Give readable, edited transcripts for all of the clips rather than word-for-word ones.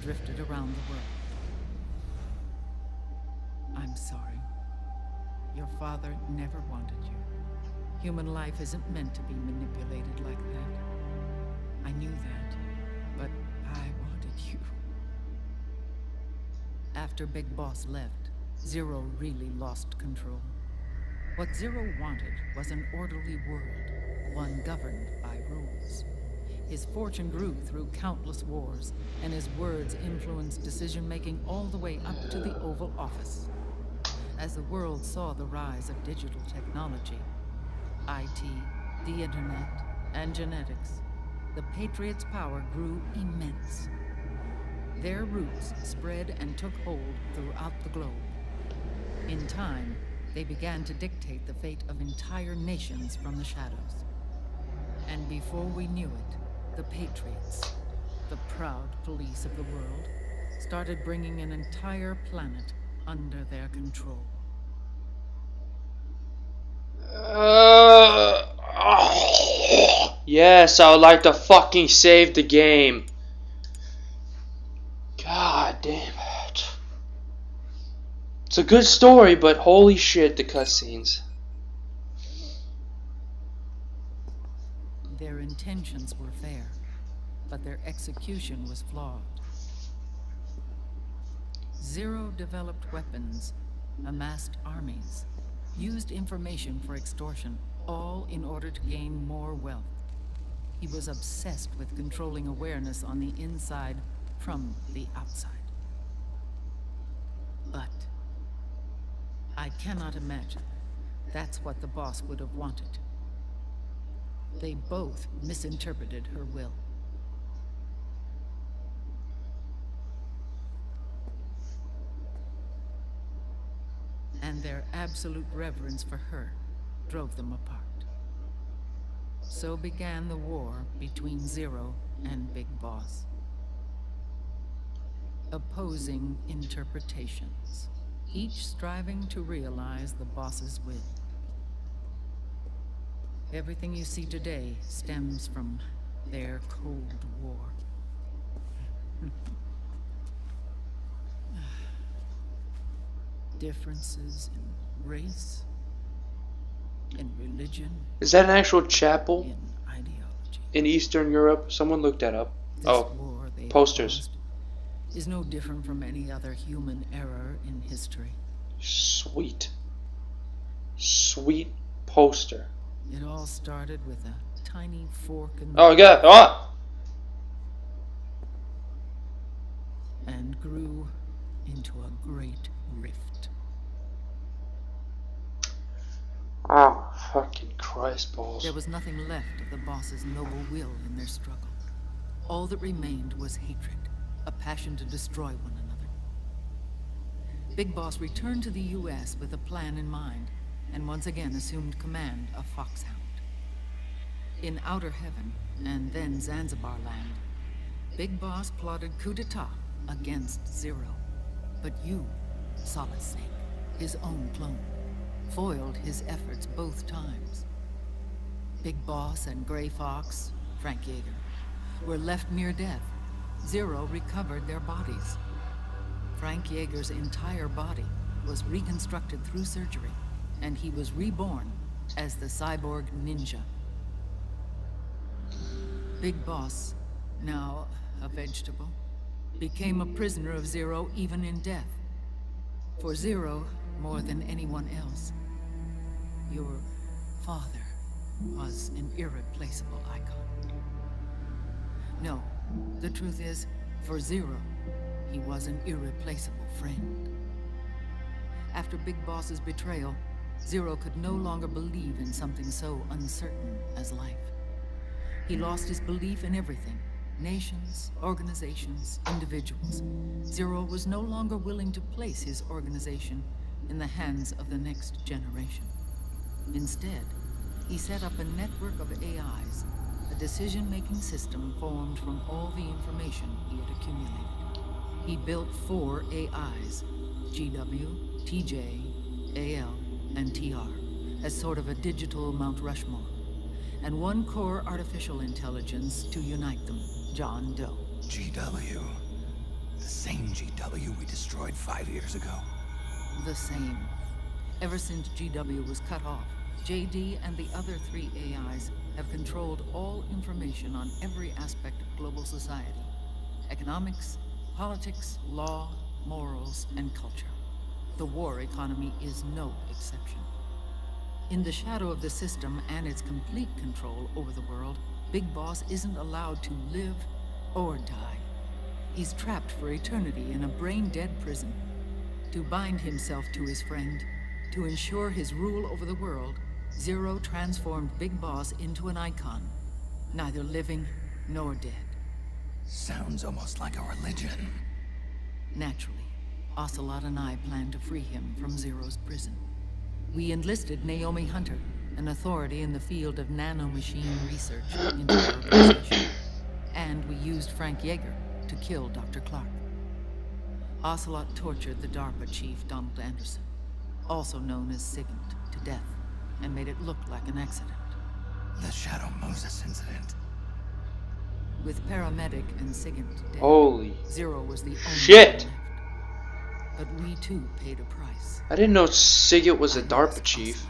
drifted around the world. I'm sorry. Your father never wanted you. Human life isn't meant to be manipulated like that. I knew that, but I wanted you. After Big Boss left, Zero really lost control. What Zero wanted was an orderly world, one governed by rules. His fortune grew through countless wars, and his words influenced decision-making all the way up to the Oval Office. As the world saw the rise of digital technology, IT, the internet, and genetics, the Patriots' power grew immense. Their roots spread and took hold throughout the globe. In time, they began to dictate the fate of entire nations from the shadows. And before we knew it, the Patriots, the proud police of the world, started bringing an entire planet under their control. Yes, I would like to fucking save the game. God damn it. It's a good story, but holy shit, the cutscenes. Their intentions were fair, but their execution was flawed. Zero developed weapons, amassed armies, used information for extortion, all in order to gain more wealth. He was obsessed with controlling awareness on the inside from the outside. But I cannot imagine that's what the boss would have wanted. They both misinterpreted her will. And their absolute reverence for her drove them apart. So began the war between Zero and Big Boss. Opposing interpretations, each striving to realize the boss's will. Everything you see today stems from their Cold War. Differences in race, in religion. Is that an actual chapel In ideology. in Eastern Europe? Someone looked that up. This Oh, war they posters. caused is no different from any other human error in history. Sweet. Sweet poster. It all started with a tiny fork in the Oh, God. Oh! and grew into a great rift. Oh, fucking Christ balls. There was nothing left of the boss's noble will in their struggle. All that remained was hatred, a passion to destroy one another. Big Boss returned to the U.S. with a plan in mind, and once again assumed command of Foxhound. In Outer Heaven, and then Zanzibar Land, Big Boss plotted coup d'etat against Zero. But you, Solid Snake, his own clone, foiled his efforts both times. Big Boss and Gray Fox, Frank Yeager, were left near death. Zero recovered their bodies. Frank Yeager's entire body was reconstructed through surgery, and he was reborn as the cyborg ninja. Big Boss, now a vegetable, became a prisoner of Zero even in death. For Zero, more than anyone else, your father was an irreplaceable icon. No, the truth is, for Zero, he was an irreplaceable friend. After Big Boss's betrayal, Zero could no longer believe in something so uncertain as life. He lost his belief in everything. Nations, organizations, individuals. Zero was no longer willing to place his organization in the hands of the next generation. Instead, he set up a network of AIs, a decision-making system formed from all the information he had accumulated. He built 4 AIs, GW, TJ, AL, and TR, as sort of a digital Mount Rushmore, and 1 core artificial intelligence to unite them, John Doe. GW. The same GW we destroyed 5 years ago. The same. Ever since GW was cut off, JD and the other 3 AIs have controlled all information on every aspect of global society. Economics, politics, law, morals, and culture. The war economy is no exception. In the shadow of the system and its complete control over the world, Big Boss isn't allowed to live or die. He's trapped for eternity in a brain-dead prison. To bind himself to his friend, to ensure his rule over the world, Zero transformed Big Boss into an icon, neither living nor dead. Sounds almost like a religion. Naturally, Ocelot and I plan to free him from Zero's prison. We enlisted Naomi Hunter, an authority in the field of nanomachine research, into our organization. And we used Frank Yeager to kill Dr. Clark. Ocelot tortured the DARPA chief, Donald Anderson, also known as Sigint, to death, and made it look like an accident. The Shadow Moses incident. With Paramedic and Sigint dead, Holy Zero was the only shit! one left. But we too paid a price. I didn't know Sigint was a I DARPA lost chief.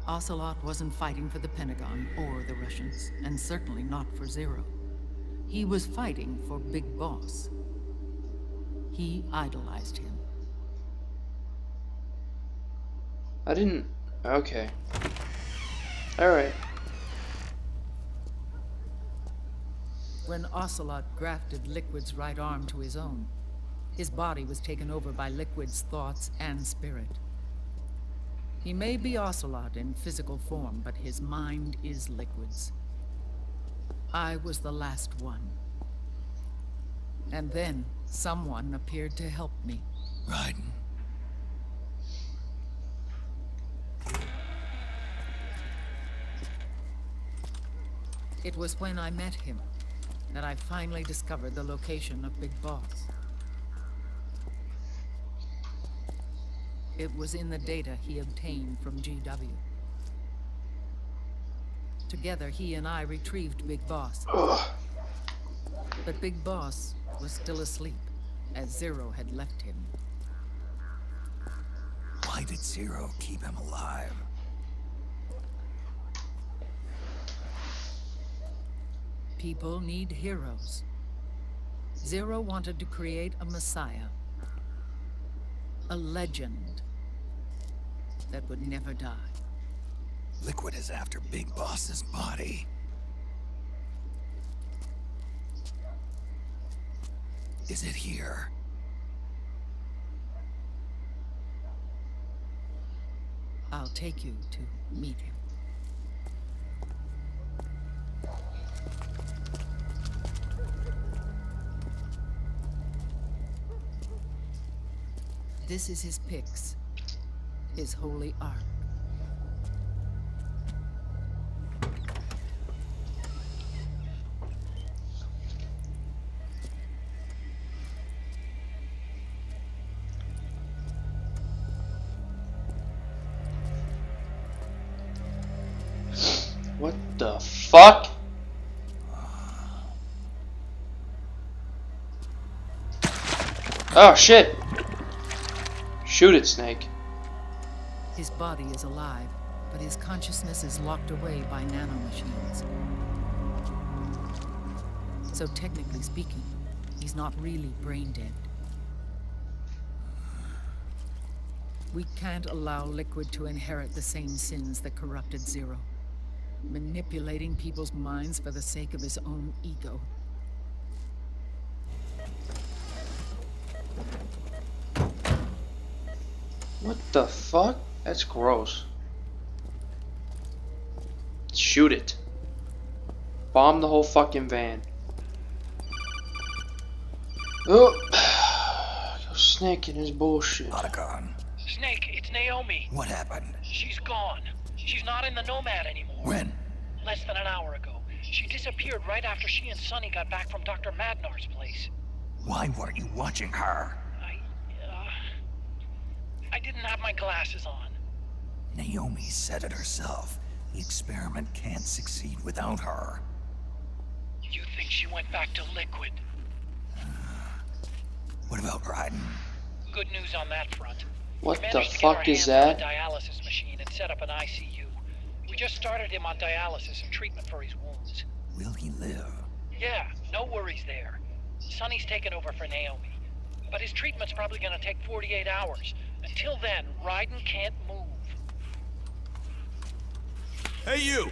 Ocelot wasn't fighting for the Pentagon or the Russians, and certainly not for Zero. He was fighting for Big Boss. He idolized him. I didn't... Okay. Alright. When Ocelot grafted Liquid's right arm to his own, his body was taken over by Liquid's thoughts and spirit. He may be Ocelot in physical form, but his mind is Liquid's. I was the last one. And then someone appeared to help me. Raiden. It was when I met him that I finally discovered the location of Big Boss. It was in the data he obtained from GW. Together, he and I retrieved Big Boss. But Big Boss was still asleep, as Zero had left him. Why did Zero keep him alive? People need heroes. Zero wanted to create a messiah. A legend that would never die. Liquid is after Big Boss's body. Is it here? I'll take you to meet him. This is his pyx, his holy ark. What the fuck? Oh shit! Shoot it, Snake. His body is alive, but his consciousness is locked away by nanomachines. So technically speaking, he's not really brain dead. We can't allow Liquid to inherit the same sins that corrupted Zero. Manipulating people's minds for the sake of his own ego. What the fuck? That's gross. Shoot it. Bomb the whole fucking van. Oh, Snake and his bullshit. Otacon. Snake, it's Naomi. What happened? She's gone. She's not in the Nomad anymore. When? Less than an hour ago. She disappeared right after she and Sonny got back from Dr. Madnar's place. Why weren't you watching her? I didn't have my glasses on. Naomi said it herself. The experiment can't succeed without her. You think she went back to Liquid? What about Raiden? Good news on that front. What We the managed to get our fuck is hands on a that? dialysis machine and set up an ICU. We just started him on dialysis and treatment for his wounds. Will he live? Yeah, no worries there. Sonny's taken over for Naomi. But his treatment's probably gonna take 48 hours. Until then, Raiden can't move. Hey you!